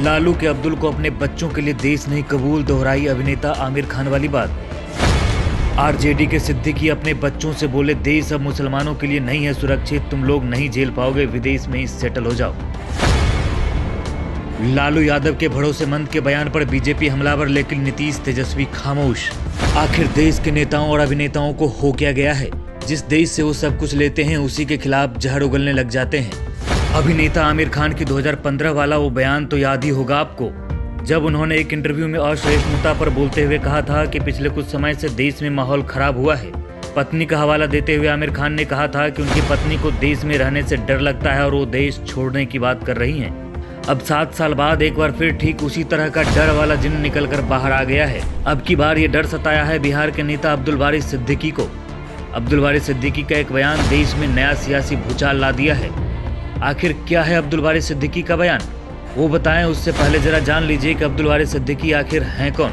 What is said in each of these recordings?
लालू के अब्दुल को अपने बच्चों के लिए देश नहीं कबूल, दोहराई अभिनेता आमिर खान वाली बात। आरजेडी के सिद्दीकी अपने बच्चों से बोले, देश अब मुसलमानों के लिए नहीं है सुरक्षित, तुम लोग नहीं झेल पाओगे, विदेश में ही सेटल हो जाओ। लालू यादव के भरोसेमंद के बयान पर बीजेपी हमलावर, लेकिन नीतीश तेजस्वी खामोश। आखिर देश के नेताओं और अभिनेताओं को हो क्या गया है? जिस देश से वो सब कुछ लेते हैं उसी के खिलाफ जहर उगलने लग जाते हैं। अभिनेता आमिर खान की 2015 वाला वो बयान तो याद ही होगा आपको, जब उन्होंने एक इंटरव्यू में असहिष्णुता पर बोलते हुए कहा था कि पिछले कुछ समय से देश में माहौल खराब हुआ है। पत्नी का हवाला देते हुए आमिर खान ने कहा था कि उनकी पत्नी को देश में रहने से डर लगता है और वो देश छोड़ने की बात कर रही हैं। अब 7 साल बाद एक बार फिर ठीक उसी तरह का डर वाला जिन्न निकल कर बाहर आ गया है। अब की बार ये डर सताया है बिहार के नेता अब्दुल बारी सिद्दीकी को। अब्दुल बारी सिद्दीकी का एक बयान देश में नया सियासी भूचाल ला दिया है। आखिर क्या है अब्दुल बारी सिद्दीकी का बयान, वो बताएं। उससे पहले जरा जान लीजिए कि अब्दुल बारी सिद्दीकी आखिर हैं कौन।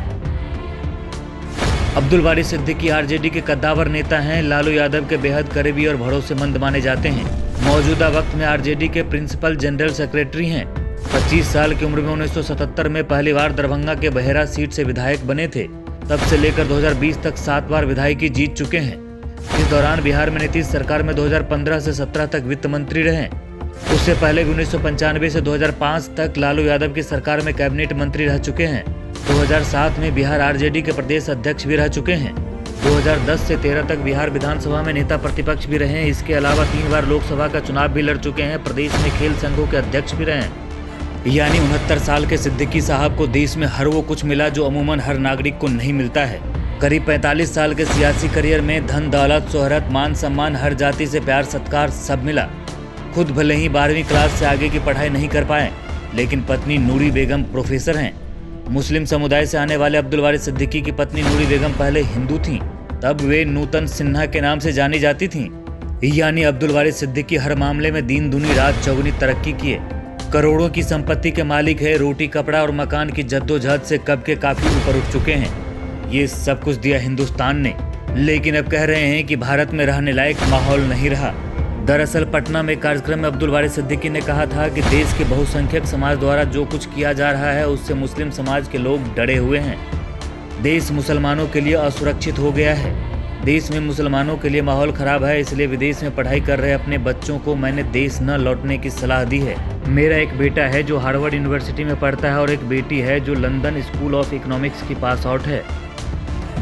अब्दुल बारी सिद्दीकी आरजेडी के कद्दावर नेता हैं। लालू यादव के बेहद करीबी और भरोसेमंद माने जाते हैं। मौजूदा वक्त में आरजेडी के प्रिंसिपल जनरल सेक्रेटरी हैं। 25 साल की उम्र में 1977 में पहली बार दरभंगा के बहेरा सीट से विधायक बने थे। तब से लेकर 2020 तक 7 बार विधायकी जीत चुके हैं। इस दौरान बिहार में नीतीश सरकार में 2015 से 17 तक वित्त मंत्री रहे। उससे पहले भी 1995 से 2005 तक लालू यादव की सरकार में कैबिनेट मंत्री रह चुके हैं। 2007 में बिहार आरजेडी के प्रदेश अध्यक्ष भी रह चुके हैं। 2010 से 13 तक बिहार विधानसभा में नेता प्रतिपक्ष भी रहे हैं। इसके अलावा 3 बार लोकसभा का चुनाव भी लड़ चुके हैं। प्रदेश में खेल संघों के अध्यक्ष भी रहे हैं। यानी 69 साल के सिद्दीकी साहब को देश में हर वो कुछ मिला जो अमूमन हर नागरिक को नहीं मिलता है। करीब 45 साल के सियासी करियर में धन दौलत शोहरत मान सम्मान हर जाति से प्यार सत्कार सब मिला। खुद भले ही 12वीं क्लास से आगे की पढ़ाई नहीं कर पाए, लेकिन पत्नी नूरी बेगम प्रोफेसर हैं। मुस्लिम समुदाय से आने वाले अब्दुल बारी सिद्दीकी की पत्नी नूरी बेगम पहले हिंदू थीं, तब वे नूतन सिन्हा के नाम से जानी जाती थीं। यानी अब्दुल बारी सिद्दीकी हर मामले में दिन दूनी रात चौगुनी तरक्की किए। करोड़ों की संपत्ति के मालिक है। रोटी कपड़ा और मकान की जद्दोजहद से कब के काफी ऊपर उठ चुके हैं। ये सब कुछ दिया हिंदुस्तान ने, लेकिन अब कह रहे हैं कि भारत में रहने लायक माहौल नहीं रहा। दरअसल पटना में कार्यक्रम में अब्दुल बारी सिद्दीकी ने कहा था कि देश के बहुसंख्यक समाज द्वारा जो कुछ किया जा रहा है उससे मुस्लिम समाज के लोग डरे हुए हैं। देश मुसलमानों के लिए असुरक्षित हो गया है। देश में मुसलमानों के लिए माहौल खराब है, इसलिए विदेश में पढ़ाई कर रहे अपने बच्चों को मैंने देश न लौटने की सलाह दी है। मेरा एक बेटा है जो हार्वर्ड यूनिवर्सिटी में पढ़ता है और एक बेटी है जो लंदन स्कूल ऑफ इकोनॉमिक्स की पास आउट है।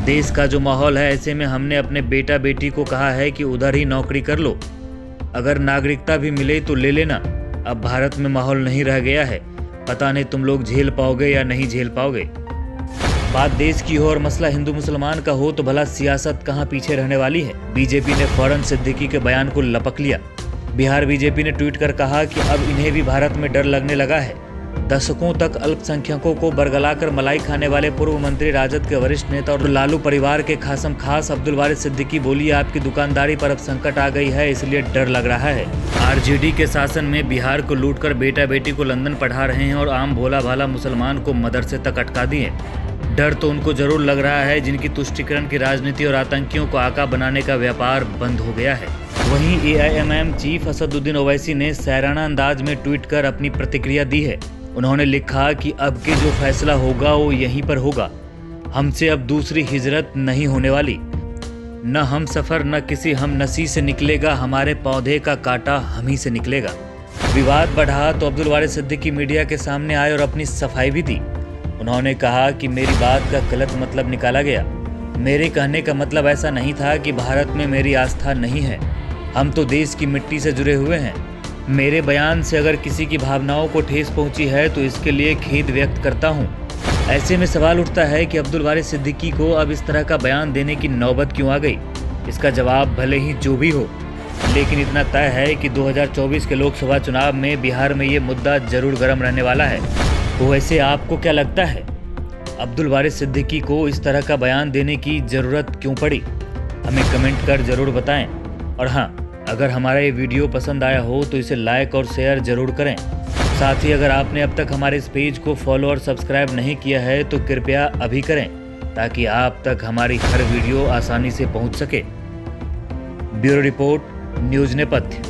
देश का जो माहौल है, ऐसे में हमने अपने बेटा बेटी को कहा है कि उधर ही नौकरी कर लो, अगर नागरिकता भी मिले तो ले लेना। अब भारत में माहौल नहीं रह गया है, पता नहीं तुम लोग झेल पाओगे या नहीं झेल पाओगे। बात देश की हो और मसला हिंदू मुसलमान का हो तो भला सियासत कहाँ पीछे रहने वाली है। बीजेपी ने फौरन सिद्दीकी के बयान को लपक लिया। बिहार बीजेपी ने ट्वीट कर कहा कि अब इन्हें भी भारत में डर लगने लगा है। दशकों तक अल्पसंख्यकों को बरगलाकर मलाई खाने वाले पूर्व मंत्री राजद के वरिष्ठ नेता और लालू परिवार के खासम खास अब्दुल बारी सिद्दीकी बोली, आपकी दुकानदारी पर अब संकट आ गई है, इसलिए डर लग रहा है। आरजेडी के शासन में बिहार को लूटकर बेटा बेटी को लंदन पढ़ा रहे हैं और आम भोला भाला मुसलमान को मदरसे तक अटका दिए। डर तो उनको जरूर लग रहा है जिनकी तुष्टीकरण की राजनीति और आतंकियों को आका बनाने का व्यापार बंद हो गया है। वहीं AIMM चीफ असदुद्दीन ओवैसी ने सैराना अंदाज में ट्वीट कर अपनी प्रतिक्रिया दी है। उन्होंने लिखा कि अब के जो फैसला होगा वो यहीं पर होगा। हमसे अब दूसरी हिजरत नहीं होने वाली। न हम सफर न किसी हम नसी से निकलेगा, हमारे पौधे का कांटा हम ही से निकलेगा। विवाद बढ़ा तो अब्दुल बारी सिद्दीकी मीडिया के सामने आए और अपनी सफाई भी दी। उन्होंने कहा कि मेरी बात का गलत मतलब निकाला गया। मेरे कहने का मतलब ऐसा नहीं था कि भारत में मेरी आस्था नहीं है। हम तो देश की मिट्टी से जुड़े हुए हैं। मेरे बयान से अगर किसी की भावनाओं को ठेस पहुंची है तो इसके लिए खेद व्यक्त करता हूं। ऐसे में सवाल उठता है कि अब्दुल बारी सिद्दीकी को अब इस तरह का बयान देने की नौबत क्यों आ गई। इसका जवाब भले ही जो भी हो, लेकिन इतना तय है कि 2024 के लोकसभा चुनाव में बिहार में ये मुद्दा जरूर गर्म रहने वाला है। वैसे आपको क्या लगता है, अब्दुल बारी सिद्दीकी को इस तरह का बयान देने की ज़रूरत क्यों पड़ी? हमें कमेंट कर ज़रूर बताएं। और हाँ, अगर हमारा ये वीडियो पसंद आया हो तो इसे लाइक और शेयर ज़रूर करें। साथ ही अगर आपने अब तक हमारे इस पेज को फॉलो और सब्सक्राइब नहीं किया है तो कृपया अभी करें, ताकि आप तक हमारी हर वीडियो आसानी से पहुंच सके। ब्यूरो रिपोर्ट, न्यूज़ नेपथ्य।